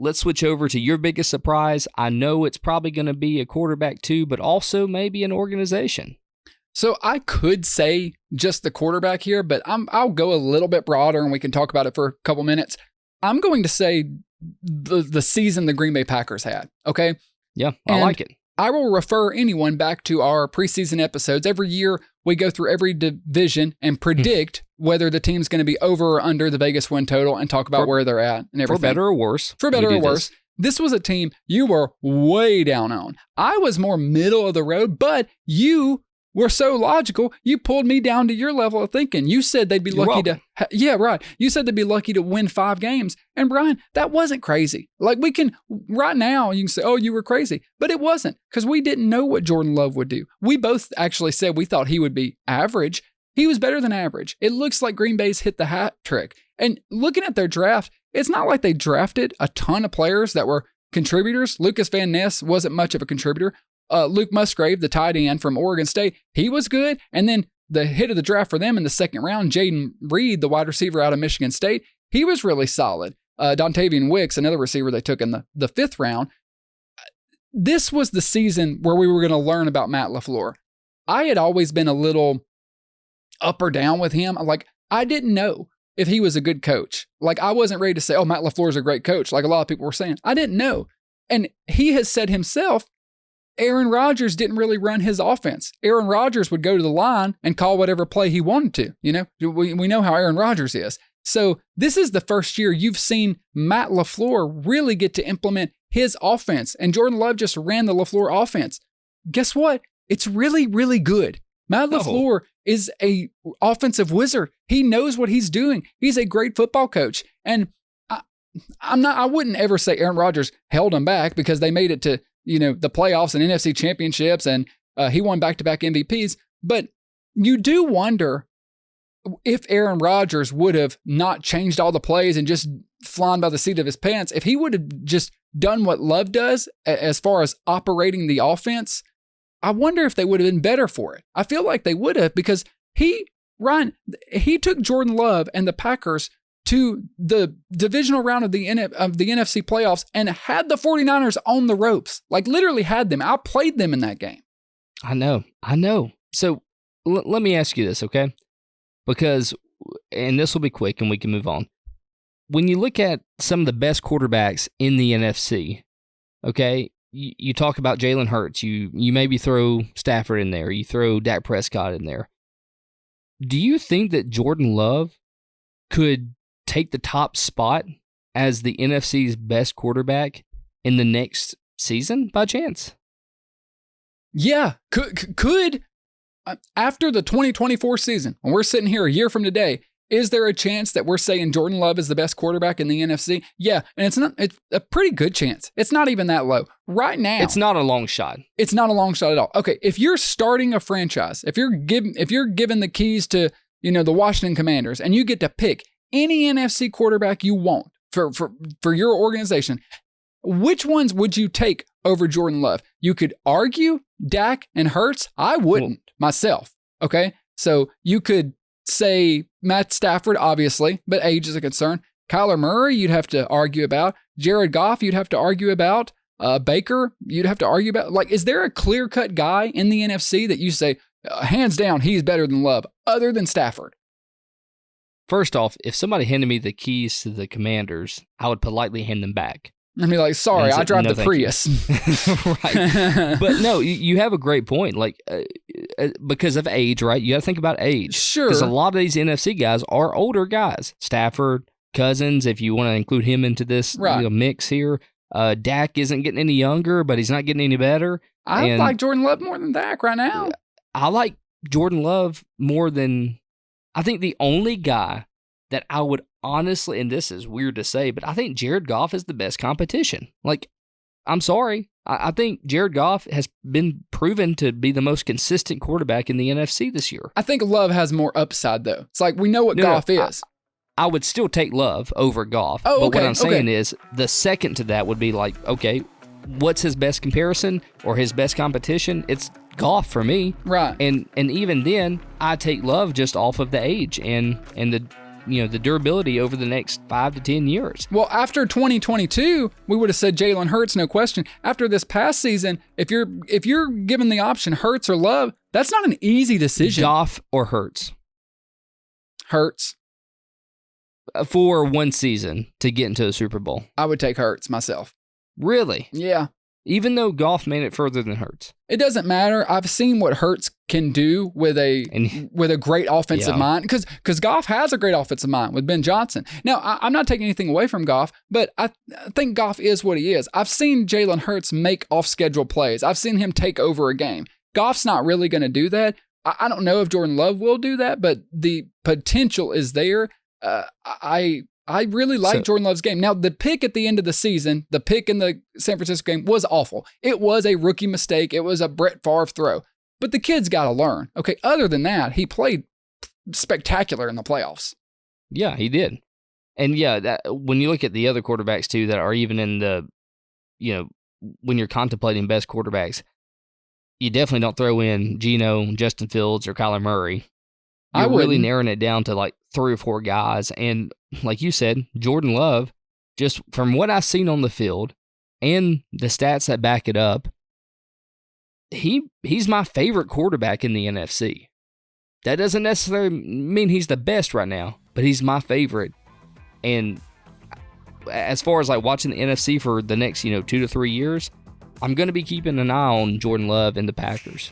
let's switch over to your biggest surprise. I know it's probably going to be a quarterback too, but also maybe an organization. So I could say just the quarterback here, but I'll go a little bit broader and we can talk about it for a couple minutes. I'm going to say the season the Green Bay Packers had, okay? Yeah, I like it. I will refer anyone back to our preseason episodes. Every year, we go through every division and predict whether the team's going to be over or under the Vegas win total and talk about where they're at and everything. For better or worse. For better or worse. This was a team you were way down on. I was more middle of the road, but you were so logical, you pulled me down to your level of thinking. You said they'd be lucky to... Yeah, right. You said they'd be lucky to win 5 games. And Brian, that wasn't crazy. Like we can... Right now, you can say, oh, you were crazy. But it wasn't, because we didn't know what Jordan Love would do. We both actually said we thought he would be average. He was better than average. It looks like Green Bay's hit the hat trick. And looking at their draft, it's not like they drafted a ton of players that were contributors. Lucas Van Ness wasn't much of a contributor. Luke Musgrave, the tight end from Oregon State, he was good. And then the hit of the draft for them in the second round, Jaden Reed, the wide receiver out of Michigan State, he was really solid. Dontavian Wicks, another receiver they took in the 5th round. This was the season where we were going to learn about Matt LaFleur. I had always been a little up or down with him. Like, I didn't know if he was a good coach. Like, I wasn't ready to say, oh, Matt LaFleur's a great coach, like a lot of people were saying. I didn't know. And he has said himself, Aaron Rodgers didn't really run his offense. Aaron Rodgers would go to the line and call whatever play he wanted to. You know, we know how Aaron Rodgers is. So this is the first year you've seen Matt LaFleur really get to implement his offense. And Jordan Love just ran the LaFleur offense. Guess what? It's really, really good. Matt LaFleur is a offensive wizard. He knows what he's doing. He's a great football coach. And I wouldn't ever say Aaron Rodgers held him back, because they made it to, you know, the playoffs and NFC championships, and he won back-to-back MVPs. But you do wonder if Aaron Rodgers would have not changed all the plays and just flown by the seat of his pants, if he would have just done what Love does as far as operating the offense, I wonder if they would have been better for it. I feel like they would have, because he took Jordan Love and the Packers to the divisional round of the NFC playoffs and had the 49ers on the ropes. Like, literally had them. Outplayed them in that game. I know. So let me ask you this, okay? Because, and this will be quick and we can move on. When you look at some of the best quarterbacks in the NFC, okay, you talk about Jalen Hurts. You maybe throw Stafford in there. You throw Dak Prescott in there. Do you think that Jordan Love could take the top spot as the NFC's best quarterback in the next season by chance? Yeah, could. After the 2024 season, when we're sitting here a year from today, is there a chance that we're saying Jordan Love is the best quarterback in the NFC? Yeah, and it's a pretty good chance. It's not even that low. Right now, it's not a long shot. It's not a long shot at all. Okay, if you're starting a franchise, if you're given the keys to, you know, the Washington Commanders, and you get to pick any NFC quarterback you want for your organization, which ones would you take over Jordan Love? You could argue Dak and Hurts. I wouldn't myself. Okay, so you could say Matt Stafford, obviously, but age is a concern. Kyler Murray, you'd have to argue about. Jared Goff, you'd have to argue about. Baker, you'd have to argue about. Like, is there a clear-cut guy in the NFC that you say, hands down, he's better than Love, other than Stafford? First off, if somebody handed me the keys to the Commanders, I would politely hand them back. I mean, like, sorry, I drive the Prius. Right. But no, you have a great point. Like, because of age, right? You got to think about age. Sure. Because a lot of these NFC guys are older guys. Stafford, Cousins, if you want to include him into this mix here. Dak isn't getting any younger, but he's not getting any better. I like Jordan Love more than Dak right now. I like Jordan Love more than... I think the only guy that I would honestly, and this is weird to say, but I think Jared Goff is the best competition. Like, I'm sorry. I think Jared Goff has been proven to be the most consistent quarterback in the NFC this year. I think Love has more upside, though. It's like, we know what Goff is. I would still take Love over Goff. Oh, okay, but what I'm saying is, the second to that would be like, okay, what's his best comparison or his best competition? It's Goff for me. Right. And even then, I take Love just off of the age and the the durability over the next 5 to 10 years. Well, after 2022, we would have said Jalen Hurts, no question. After this past season, if you're given the option Hurts or Love, that's not an easy decision. Goff or Hurts? Hurts. For one season to get into the Super Bowl. I would take Hurts myself. Really? Yeah. Even though Goff made it further than Hurts. It doesn't matter. I've seen what Hurts can do with a great offensive mind, because Goff has a great offensive mind with Ben Johnson. Now, I'm not taking anything away from Goff, but I think Goff is what he is. I've seen Jalen Hurts make off-schedule plays. I've seen him take over a game. Goff's not really going to do that. I don't know if Jordan Love will do that, but the potential is there. I really like Jordan Love's game. Now, the pick at the end of the season, the pick in the San Francisco game was awful. It was a rookie mistake. It was a Brett Favre throw. But the kid's got to learn. Okay, other than that, he played spectacular in the playoffs. Yeah, he did. And yeah, when you look at the other quarterbacks too that are even in the, when you're contemplating best quarterbacks, you definitely don't throw in Geno, Justin Fields, or Kyler Murray. You're really narrowing it down to like 3 or 4 guys. And like you said, Jordan Love, just from what I've seen on the field and the stats that back it up, he's my favorite quarterback in the NFC. That doesn't necessarily mean he's the best right now, but he's my favorite. And as far as like watching the NFC for the next, 2 to 3 years, I'm going to be keeping an eye on Jordan Love and the Packers.